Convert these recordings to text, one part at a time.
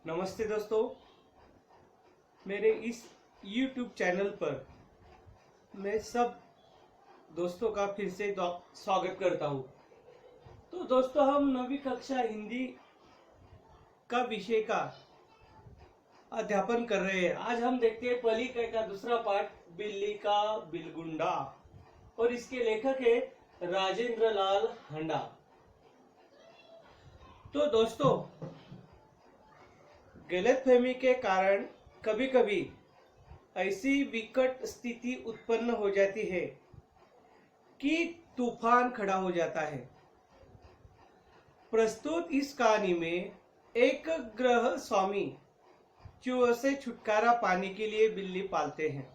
नमस्ते दोस्तों, मेरे इस YouTube चैनल पर मैं सब दोस्तों का फिर से स्वागत करता हूँ। तो दोस्तों, हम नवी कक्षा हिंदी का विषय का अध्यापन कर रहे हैं। आज हम देखते हैं पहली इकाई का दूसरा पाठ, बिल्ली का बिलगुंडा, और इसके लेखक है राजेंद्र लाल हंडा। तो दोस्तों, गलतफहमी के कारण कभी कभी ऐसी विकट स्थिति उत्पन्न हो जाती है कि तूफान खड़ा हो जाता है। प्रस्तुत इस कहानी में एक गृह स्वामी चूहों से छुटकारा पाने के लिए बिल्ली पालते हैं।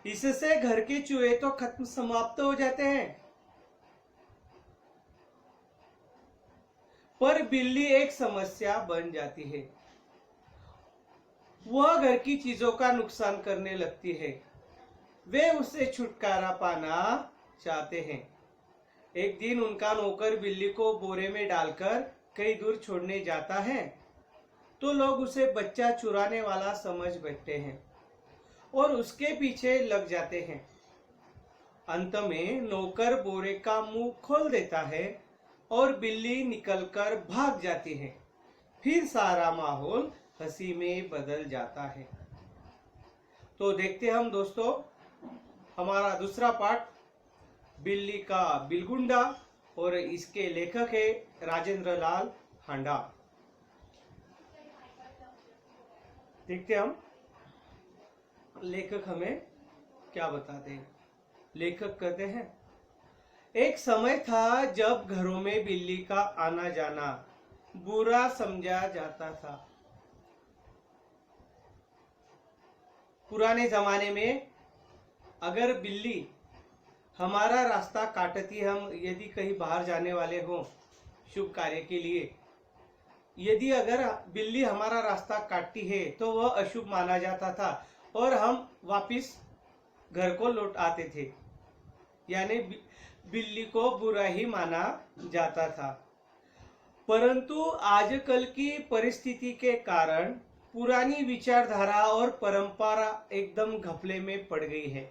इससे घर के चूहे तो खत्म समाप्त हो जाते हैं, पर बिल्ली एक समस्या बन जाती है। वह घर की चीजों का नुकसान करने लगती है। वे उससे छुटकारा पाना चाहते हैं। एक दिन उनका नौकर बिल्ली को बोरे में डालकर कहीं दूर छोड़ने जाता है, तो लोग उसे बच्चा चुराने वाला समझ बैठते हैं और उसके पीछे लग जाते हैं। अंत में नौकर बोरे का मुंह खोल देता है और बिल्ली निकलकर भाग जाती है। फिर सारा माहौल हंसी में बदल जाता है। तो देखते हम दोस्तों हमारा दूसरा पाठ, बिल्ली का बिलगुंडा, और इसके लेखक है राजेंद्र लाल हांडा। देखते हम लेखक हमें क्या बताते हैं। लेखक कहते हैं, एक समय था जब घरों में बिल्ली का आना जाना बुरा समझा जाता था। पुराने जमाने में अगर बिल्ली हमारा रास्ता काटती, हम यदि कहीं बाहर जाने वाले हों शुभ कार्य के लिए, यदि अगर बिल्ली हमारा रास्ता काटती है तो वह अशुभ माना जाता था और हम वापिस घर को लौट आते थे, यानी बिल्ली को बुरा ही माना जाता था। परंतु आजकल की परिस्थिति के कारण पुरानी विचारधारा और परंपरा एकदम घपले में पड़ गई है।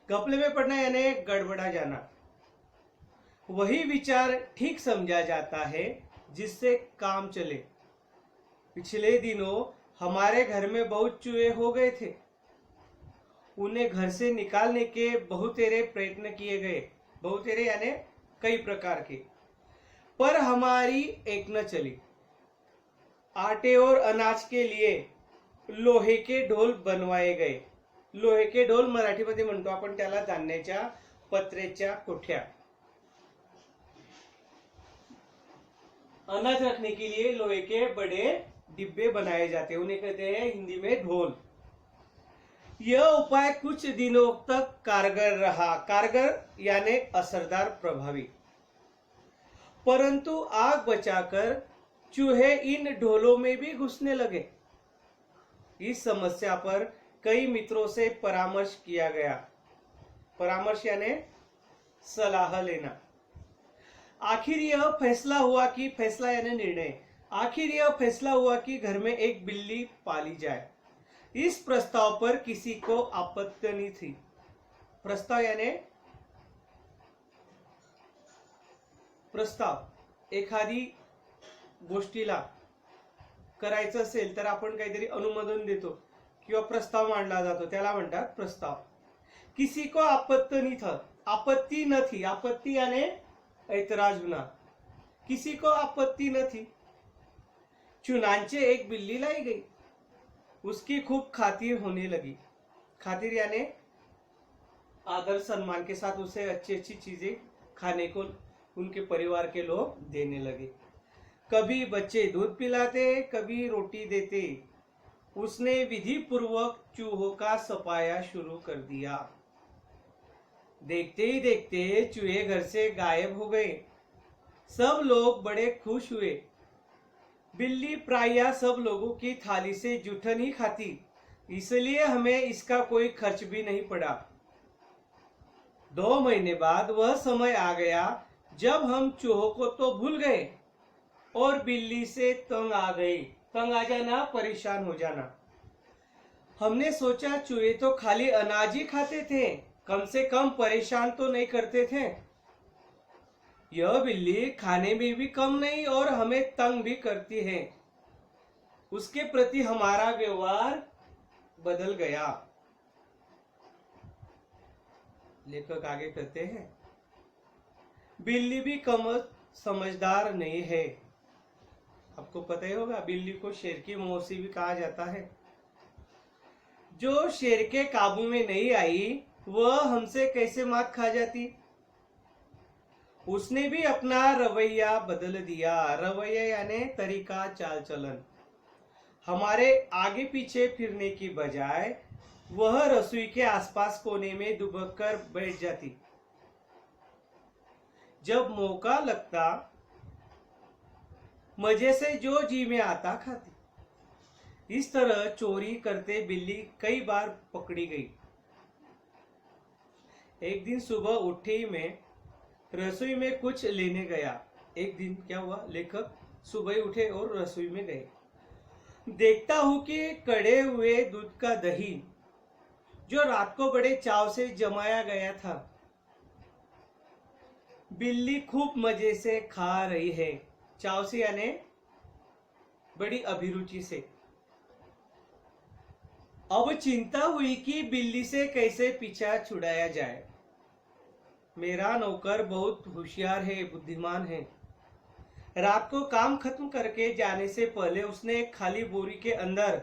घपले में पड़ना यानी गड़बड़ा जाना। वही विचार ठीक समझा जाता है जिससे काम चले। पिछले दिनों हमारे घर में बहुत चूहे हो गए थे। उन्हें घर से निकालने के बहुतेरे प्रयत्न किए गए। बहुतेरे यानी कई प्रकार के, पर हमारी एक न चली। आटे और अनाज के लिए लोहे के ढोल बनवाए गए। लोहे के ढोल मराठीमध्ये म्हणतो आपण त्याला, धान्याच्या पत्र्याच्या कोठ्या। अनाज रखने के लिए लोहे के बड़े डिब्बे बनाए जाते हैं, उन्हें कहते हैं हिंदी में ढोल। यह उपाय कुछ दिनों तक कारगर रहा। कारगर यानी असरदार, प्रभावी। परंतु आग बचाकर चूहे इन ढोलों में भी घुसने लगे। इस समस्या पर कई मित्रों से परामर्श किया गया। परामर्श यानी सलाह लेना। आखिर यह फैसला हुआ कि, फैसला यानी निर्णय, आखिर यह फैसला हुआ कि घर में एक बिल्ली पाली जाए। इस प्रस्ताव पर किसी को आपत्ति नहीं थी। प्रस्ताव यानी प्रस्ताव। एखादी गोष्टीला करायचं असेल तर आपण काहीतरी अनुमोदन देतो किंवा प्रस्ताव मांडला जातो, त्याला म्हणतात प्रस्ताव। किसी को आपत्ति नहीं था। आपत्ति न थी। आपत्ति यानी ऐतराज होना। किसी को आपत्ति न थी। चुनांचे एक बिल्ली लाई गई। उसकी खूब खातिर होने लगी। खातिर यानी आदर सम्मान के साथ उसे अच्छी अच्छी चीजें खाने को उनके परिवार के लोग देने लगे। कभी बच्चे दूध पिलाते, कभी रोटी देते। उसने विधि पूर्वक चूहों का सफाया शुरू कर दिया। देखते ही देखते चूहे घर से गायब हो गए। सब लोग बड़े खुश हुए। बिल्ली प्रायः सब लोगों की थाली से जूठन ही खाती, इसलिए हमें इसका कोई खर्च भी नहीं पड़ा। 2 महीने बाद वह समय आ गया जब हम चूहों को तो भूल गए, और बिल्ली से तंग आ गई। तंग आ जाना, परेशान हो जाना। हमने सोचा चूहे तो खाली अनाज ही खाते थे, कम से कम परेशान तो नहीं करते थे। यह बिल्ली खाने में भी कम नहीं और हमें तंग भी करती है। उसके प्रति हमारा व्यवहार बदल गया। लेखक आगे कहते हैं, बिल्ली भी कम समझदार नहीं है। आपको पता ही होगा, बिल्ली को शेर की मौसी भी कहा जाता है। जो शेर के काबू में नहीं आई, वह हमसे कैसे मात खा जाती। उसने भी अपना रवैया बदल दिया। रवैया यानी तरीका, चाल चलन। हमारे आगे पीछे फिरने की बजाय वह रसोई के आसपास कोने में दुबक कर बैठ जाती। जब मौका लगता मजे से जो जी में आता खाती। इस तरह चोरी करते बिल्ली कई बार पकड़ी गई। एक दिन सुबह उठी मैं रसोई में कुछ लेने गया। एक दिन क्या हुआ, लेखक सुबह उठे और रसोई में गए। देखता हूं कि कड़े हुए दूध का दही, जो रात को बड़े चाव से जमाया गया था, बिल्ली खूब मजे से खा रही है। चाव से यानी बड़ी अभिरुचि से। अब चिंता हुई कि बिल्ली से कैसे पीछा छुड़ाया जाए। मेरा नौकर बहुत होशियार है, बुद्धिमान है। रात को काम खत्म करके जाने से पहले उसने एक खाली बोरी के अंदर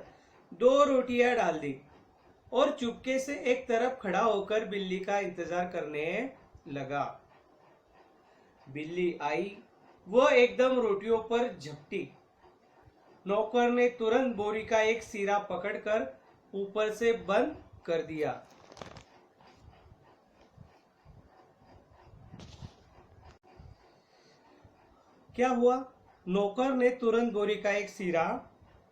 2 रोटियां डाल दी और चुपके से एक तरफ खड़ा होकर बिल्ली का इंतजार करने लगा। बिल्ली आई, वह एकदम रोटियों पर झपटी। नौकर ने तुरंत बोरी का एक सिरा पकड़कर ऊपर से बंद कर दिया। क्या हुआ? नौकर ने तुरंत बोरी का एक सिरा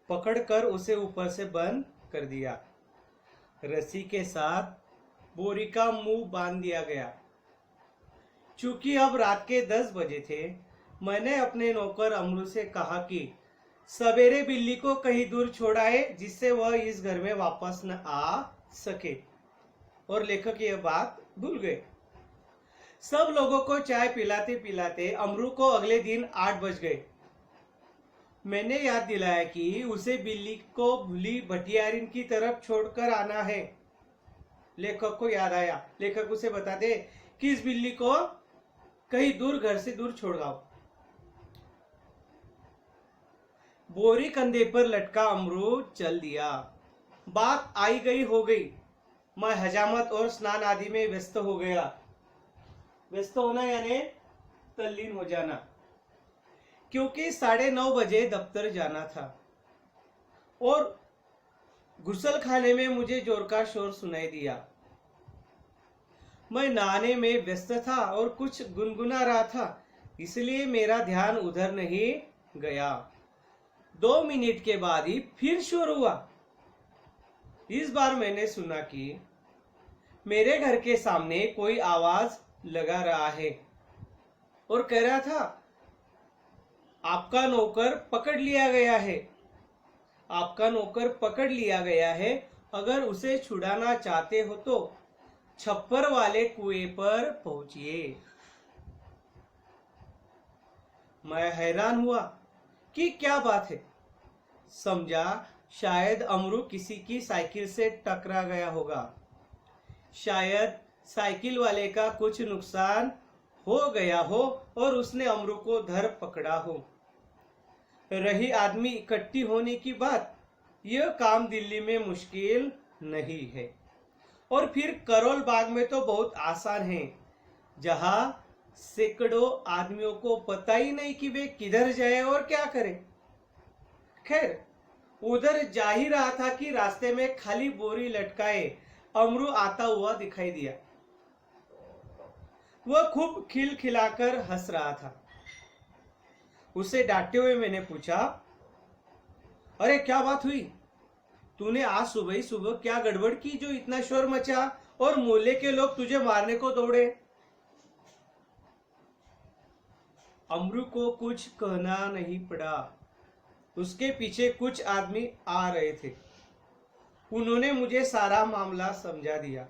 पकड़कर उसे ऊपर से बंद कर दिया। रस्सी के साथ बोरी का मुंह बांध दिया गया। चूंकि अब रात के 10 बजे थे, मैंने अपने नौकर अमरू से कहा कि सवेरे बिल्ली को कहीं दूर छोड़ाए, जिससे वह इस घर में वापस न आ सके। और लेखक यह बात भूल गए। सब लोगों को चाय पिलाते पिलाते अमरू को अगले दिन 8 बज गए। मैंने याद दिलाया कि उसे बिल्ली को भूली भटियारिन की तरफ छोड़कर आना है। लेखक को याद आया। लेखक उसे बताते कि इस बिल्ली को कहीं दूर, घर से दूर छोड़ आओ। बोरी कंधे पर लटका अमरू चल दिया। बात आई गई हो गई। मैं हजामत और स्नान आदि में व्यस्त हो गया। व्यस्त होना यानी तल्लीन हो जाना, क्योंकि 9:30 बजे दफ्तर जाना था और गुसल खाने में मुझे जोर का शोर सुनाई दिया। मैं नहाने में व्यस्त था और कुछ गुनगुना रहा था, इसलिए मेरा ध्यान उधर नहीं गया। 2 मिनट के बाद ही फिर शोर हुआ। इस बार मैंने सुना कि मेरे घर के सामने कोई आवाज लगा रहा है और कह रहा था, आपका नौकर पकड़ लिया गया है। आपका नौकर पकड़ लिया गया है। अगर उसे छुड़ाना चाहते हो तो छप्पर वाले कुएं पर पहुंचिए। मैं हैरान हुआ कि क्या बात है। समझा शायद अमरू किसी की साइकिल से टकरा गया होगा। शायद साइकिल वाले का कुछ नुकसान हो गया हो और उसने अमरू को धर पकड़ा हो। रही आदमी इकट्ठी होने की बात, यह काम दिल्ली में मुश्किल नहीं है। और फिर करोल बाग में तो बहुत आसान है, जहां सैकड़ों आदमियों को पता ही नहीं कि वे किधर जाए और क्या करें। खैर, उधर जा ही रहा था कि रास्ते में खाली बोरी लटकाए अमरू आता हुआ दिखाई दिया। वह खूब खिलखिलाकर हंस रहा था। उसे डांटते हुए मैंने पूछा, अरे क्या बात हुई? तूने आज सुबह ही सुबह क्या गड़बड़ की जो इतना शोर मचा और मोहल्ले के लोग तुझे मारने को दौड़े? अमरू को कुछ कहना नहीं पड़ा। उसके पीछे कुछ आदमी आ रहे थे। उन्होंने मुझे सारा मामला समझा दिया।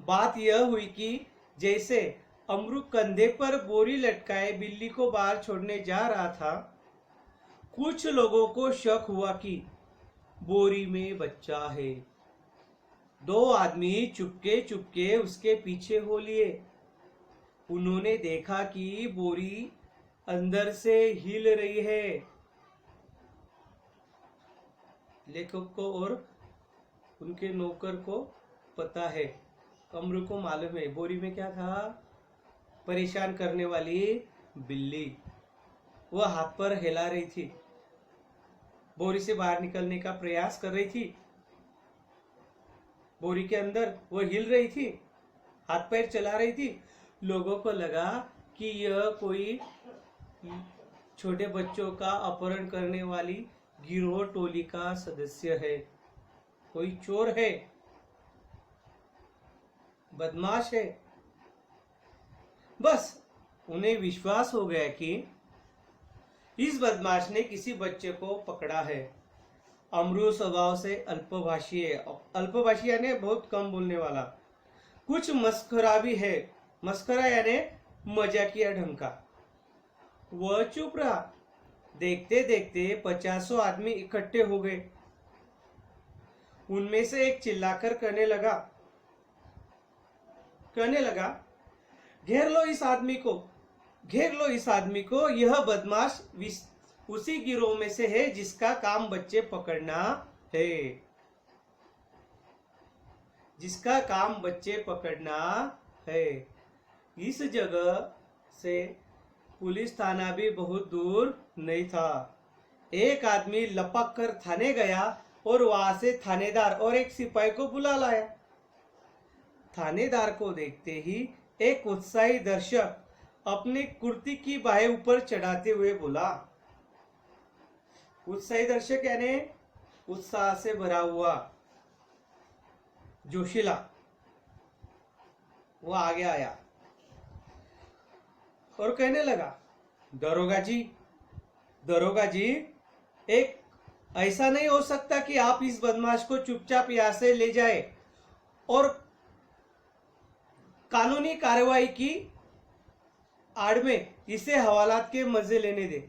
बात यह हुई कि जैसे अमरू कंधे पर बोरी लटकाए बिल्ली को बाहर छोड़ने जा रहा था, कुछ लोगों को शक हुआ कि बोरी में बच्चा है। दो आदमी चुपके चुपके उसके पीछे हो लिए। उन्होंने देखा कि बोरी अंदर से हिल रही है। लेखक को और उनके नौकर को पता है, अमरू को मालूम है बोरी में क्या था, परेशान करने वाली बिल्ली। वह हाथ पर हिला रही थी, बोरी से बाहर निकलने का प्रयास कर रही थी। बोरी के अंदर वह हिल रही थी, हाथ पैर चला रही थी। लोगों को लगा कि यह कोई छोटे बच्चों का अपहरण करने वाली गिरोह टोली का सदस्य है, कोई चोर है, बदमाश है। बस उन्हें विश्वास हो गया कि इस बदमाश ने किसी बच्चे को पकड़ा है। अमरू स्वभाव से अल्पभाषी है। अल्पभाषी यानी बहुत कम बोलने वाला। कुछ मस्खरा भी है। मस्खरा यानी मजाकिया ढंग का। वह चुप रहा। देखते देखते 50 आदमी इकट्ठे हो गए। उनमें से एक चिल्लाकर कहने लगा, घेर लो इस आदमी को, घेर लो इस आदमी को। यह बदमाश उसी गिरोह में से है जिसका काम बच्चे पकड़ना है, जिसका काम बच्चे पकड़ना है। इस जगह से पुलिस थाना भी बहुत दूर नहीं था। एक आदमी लपक कर थाने गया और वहां से थानेदार और एक सिपाही को बुला लाया। थानेदार को देखते ही एक उत्साही दर्शक अपनी कुर्ती की बाहें ऊपर चढ़ाते हुए बोला। उत्साही दर्शक यानी उत्साह से भरा हुआ, जोशीला। वो आगे आया और कहने लगा, दरोगा जी, एक ऐसा नहीं हो सकता कि आप इस बदमाश को चुपचाप यहां से ले जाए और कानूनी कार्रवाई की आड़ में इसे हवालात के मजे लेने दे।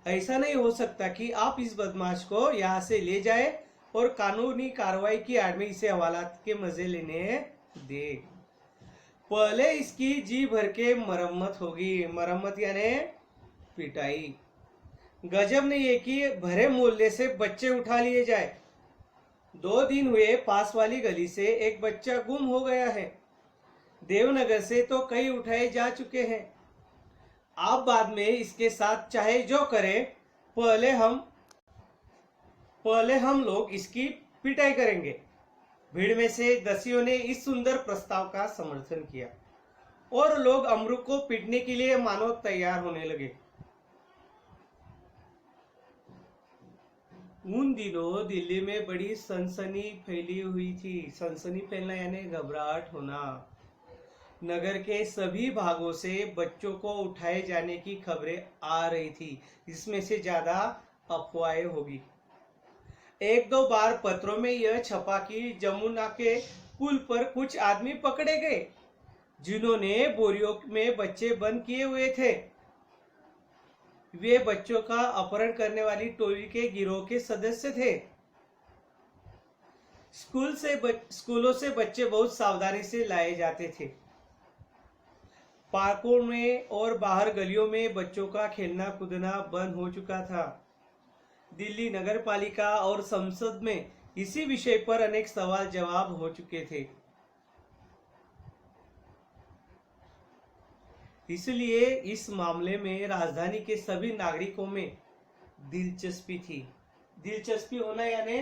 ऐसा नहीं हो सकता कि आप इस बदमाश को यहां से ले जाए और कानूनी कार्रवाई की आड़ में इसे हवालात के मजे लेने दे। पहले इसकी जी भर के मरम्मत होगी। मरम्मत यानी पिटाई। गजब नहीं है कि भरे मोहल्ले से बच्चे उठा लिए जाए। 2 दिन हुए पास वाली गली से एक बच्चा गुम हो गया है। देवनगर से तो कई उठाए जा चुके हैं। आप बाद में इसके साथ चाहे जो करें, पहले हम लोग इसकी पिटाई करेंगे। भीड़ में से दसियों ने इस सुंदर प्रस्ताव का समर्थन किया और लोग अमरू को पीटने के लिए मानो तैयार होने लगे। उन दिनों दिल्ली में बड़ी सनसनी फैली हुई थी। सनसनी फैलना यानी घबराहट होना। नगर के सभी भागों से बच्चों को उठाए जाने की खबरें आ रही थी। इसमें से ज्यादा अफवाहें होगी। 1-2 बार पत्रों में यह छपा कि जमुना के पुल पर कुछ आदमी पकड़े गए जिन्होंने बोरियों में बच्चे बंद किए हुए थे। वे बच्चों का अपहरण करने वाली टोली के गिरोह के सदस्य थे। स्कूलों से बच्चे बहुत सावधानी से लाए जाते थे। पार्कों में और बाहर गलियों में बच्चों का खेलना कूदना बंद हो चुका था। दिल्ली नगर पालिका और संसद में इसी विषय पर अनेक सवाल जवाब हो चुके थे। इसलिए इस मामले में राजधानी के सभी नागरिकों में दिलचस्पी थी। दिलचस्पी होना यानी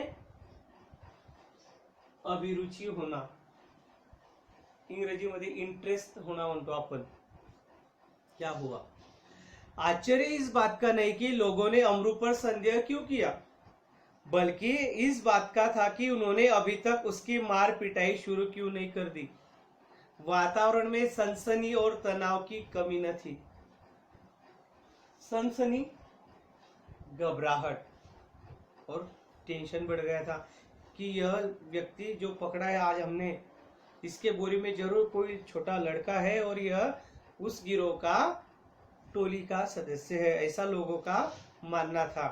अभिरुची होना, इंग्रजीमध्ये इंटरेस्ट होना म्हणतो आपण। क्या हुआ? आश्चर्य इस बात का नहीं कि लोगों ने अमरू पर संदेह क्यों किया, बल्कि इस बात का था कि उन्होंने अभी तक उसकी मार पिटाई शुरू क्यों नहीं कर दी। वातावरण में सनसनी और तनाव की कमी न थी। सनसनी, घबराहट और टेंशन बढ़ गया था कि यह व्यक्ति जो पकड़ा है आज हमने, इसके बोरी में जरूर कोई छोटा लड़का है और यह उस गिरोह का टोली का सदस्य है, ऐसा लोगों का मानना था।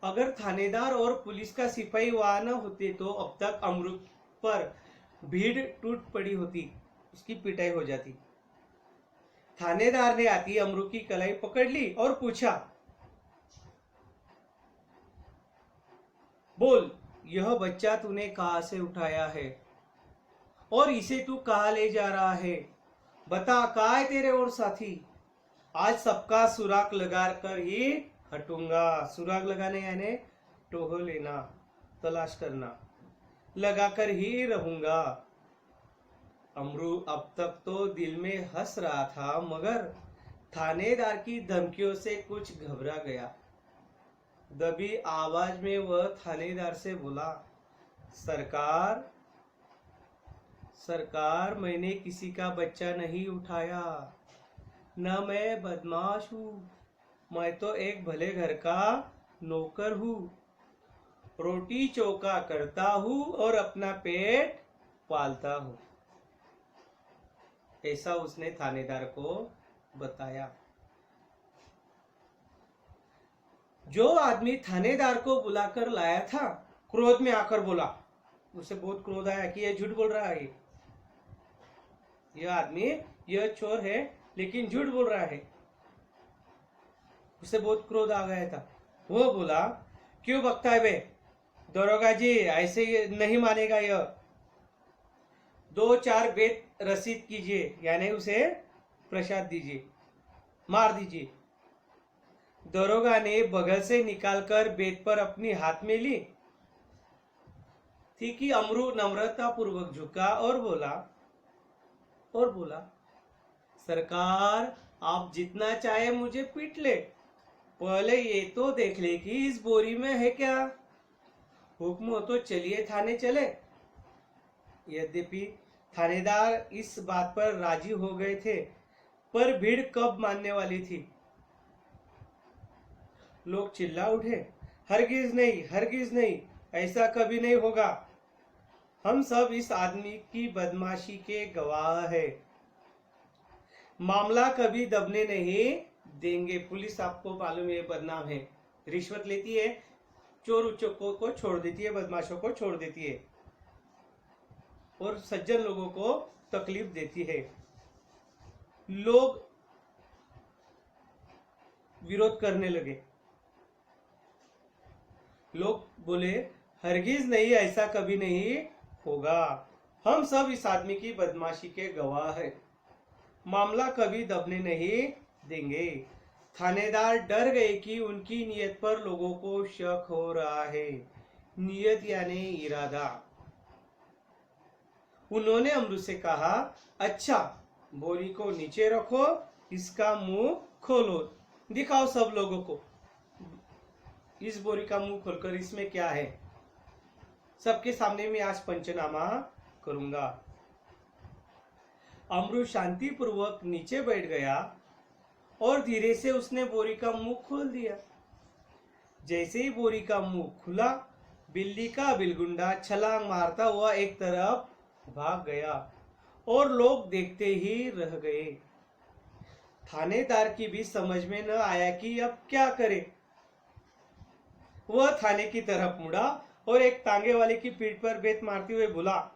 अगर थानेदार और पुलिस का सिपाही वहां न होते तो अब तक अमृत पर भीड़ टूट पड़ी होती, उसकी पिटाई हो जाती। थानेदार ने आती अमरू की कलाई पकड़ ली और पूछा, बोल, यह बच्चा तूने कहां से उठाया है और इसे तू कहां ले जा रहा है? बता, कहा है तेरे और साथी? आज सबका सुराग लगा कर ही हटूंगा। सुराग लगाने यानी टोह लेना, तलाश करना, लगा कर ही रहूंगा। अमरू अब तक तो दिल में हंस रहा था, मगर थानेदार की धमकियों से कुछ घबरा गया। दबी आवाज में वह थानेदार से बोला, सरकार, सरकार, मैंने किसी का बच्चा नहीं उठाया, न मैं बदमाश हूं, मैं तो एक भले घर का नौकर हूं, रोटी चौका करता हूं और अपना पेट पालता हूं, ऐसा उसने थानेदार को बताया। जो आदमी थानेदार को बुलाकर लाया था क्रोध में आकर बोला, उसे बहुत क्रोध आया कि यह झूठ बोल रहा है, यह आदमी, यह चोर है लेकिन झूठ बोल रहा है। उसे बहुत क्रोध आ गया था। वो बोला, क्यों बकता है बे? दरोगा जी, ऐसे नहीं मानेगा यह, 2-4 बेत रसीद कीजिए, यानी उसे प्रसाद दीजिए, मार दीजिए। दरोगा ने बगल से निकालकर बेत पर अपनी हाथ में ली थी कि अमरू नम्रता पूर्वक झुका और बोला, सरकार, आप जितना चाहे मुझे पीट ले, पहले ये तो देख ले कि इस बोरी में है क्या। हुक्म हो तो चलिए थाने चले। यद्यपि थानेदार इस बात पर राजी हो गए थे, पर भीड़ कब मानने वाली थी। लोग चिल्ला उठे, हरगिज नहीं, हरगिज नहीं, ऐसा कभी नहीं होगा, हम सब इस आदमी की बदमाशी के गवाह है, मामला कभी दबने नहीं देंगे। पुलिस आपको मालूम है बदनाम है, रिश्वत लेती है, चोर उच्चों को छोड़ देती है, बदमाशों को छोड़ देती है और सज्जन लोगों को तकलीफ देती है। लोग विरोध करने लगे, लोग बोले, हरगिज नहीं, ऐसा कभी नहीं होगा, हम सब इस आदमी की बदमाशी के गवाह है, मामला कभी दबने नहीं देंगे। थानेदार डर गए कि उनकी नीयत पर लोगों को शक हो रहा है। नीयत यानी इरादा। उन्होंने अमरू से कहा, अच्छा, बोरी को नीचे रखो, इसका मुंह खोलो, दिखाओ सब लोगों को, इस बोरी का मुंह खोलकर इसमें क्या है। सबके सामने मैं आज पंचनामा करूंगा। अमरू शांतिपूर्वक नीचे बैठ गया और धीरे से उसने बोरी का मुंह खोल दिया। जैसे ही बोरी का मुंह खुला, बिल्ली का बिलगुंडा छलांग मारता हुआ एक तरफ भाग गया और लोग देखते ही रह गए। थानेदार की भी समझ में न आया कि अब क्या करे। वह थाने की तरफ मुड़ा और एक तांगे वाले की पीठ पर बेत मारते हुए बोला,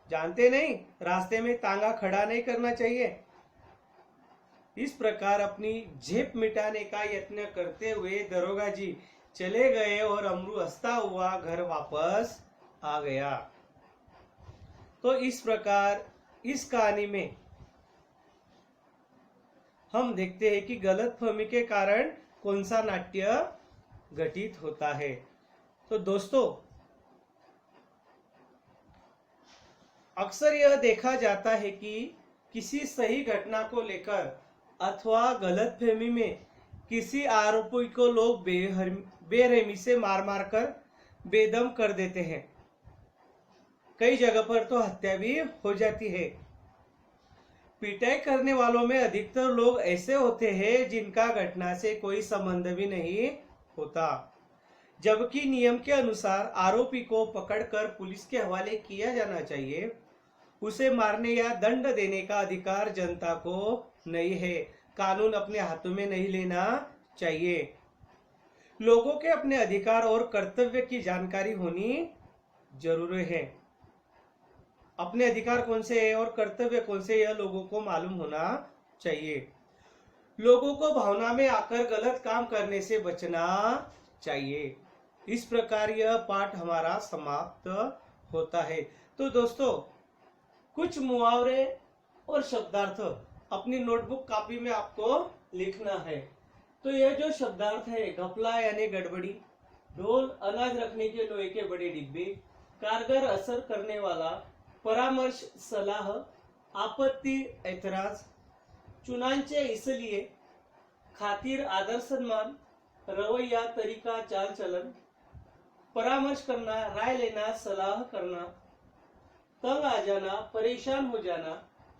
जानते नहीं, रास्ते में तांगा खड़ा नहीं करना चाहिए। इस प्रकार अपनी झेप मिटाने का यत्न करते हुए दरोगा जी चले गए और अमरू हंसता हुआ घर वापस आ गया। तो इस प्रकार इस कहानी में हम देखते हैं कि गलतफहमी के कारण कौन सा नाट्य घटित होता है। तो दोस्तों, अक्सर यह देखा जाता है कि किसी सही घटना को लेकर अथवा गलतफहमी में किसी आरोपी को लोग बेरहमी से मार मार कर बेदम कर देते हैं। कई जगह पर तो हत्या भी हो जाती है। पिटाई करने वालों में अधिकतर लोग ऐसे होते हैं जिनका घटना से कोई संबंध भी नहीं होता, जबकि नियम के अनुसार आरोपी को पकड़कर पुलिस के हवाले किया जाना चाहिए। उसे मारने या दंड देने का अधिकार जनता को नहीं है। कानून अपने हाथों में नहीं लेना चाहिए। लोगों के अपने अधिकार और कर्तव्य की जानकारी होनी जरूरी है। अपने अधिकार कौन से है और कर्तव्य कौन से, यह लोगों को मालूम होना चाहिए। लोगों को भावना में आकर गलत काम करने से बचना चाहिए। इस प्रकार यह पाठ हमारा समाप्त होता है। तो दोस्तों, कुछ मुहावरे और शब्दार्थ अपनी नोटबुक कॉपी में आपको लिखना है। तो यह जो शब्दार्थ है, घपला यानी गड़बड़ी, ढोल अनाज रखने के लोहे के बड़े डिब्बे, कारगर असर करने वाला, परामर्श सलाह, आपत्ति ऐतराज, चुनांचे इसलिए, खातिर आदर सम्मान, रवैया तरीका चाल चलन, परामर्श करना, राय लेना, सलाह करना, तंग आ जाना, परेशान हो जाना,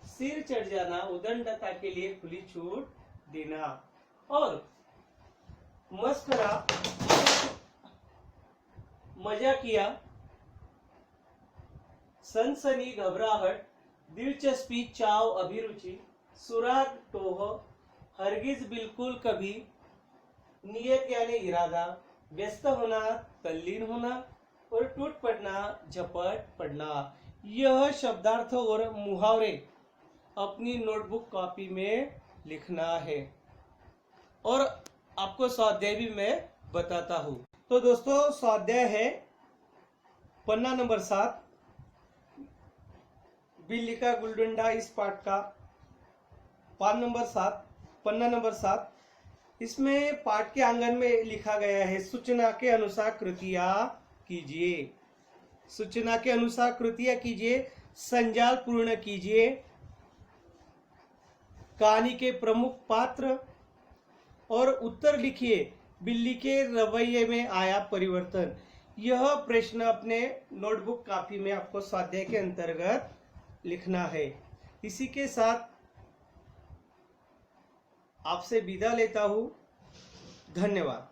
सिर चढ़ जाना, उदंडता के लिए खुली छूट देना, और मस्करा, मजाकिया, सनसनी, घबराहट, दिलचस्पी, चाव, अभिरुचि, सुराग, टोह, हरगिज, बिल्कुल, कभी, नियत यानी इरादा, व्यस्त होना, तल्लीन होना, और टूट पड़ना, झपट पड़ना। यह शब्दार्थ और मुहावरे अपनी नोटबुक कॉपी में लिखना है, और आपको स्वाध्याय भी मैं बताता हूँ। तो दोस्तों, स्वाध्याय है पन्ना नंबर 7, बिल्ली का गुलडंडा। इस पाठ का पन्ना नंबर 7। इसमें पाठ के आंगन में लिखा गया है, सूचना के अनुसार कृतियां कीजिए। सूचना के अनुसार कृतियां कीजिए, संजाल पूर्ण कीजिए, कहानी के प्रमुख पात्र, और उत्तर लिखिए, बिल्ली के रवैये में आया परिवर्तन। यह प्रश्न अपने नोटबुक कॉपी में आपको स्वाध्याय के अंतर्गत लिखना है। इसी के साथ आपसे विदा लेता हूं। धन्यवाद।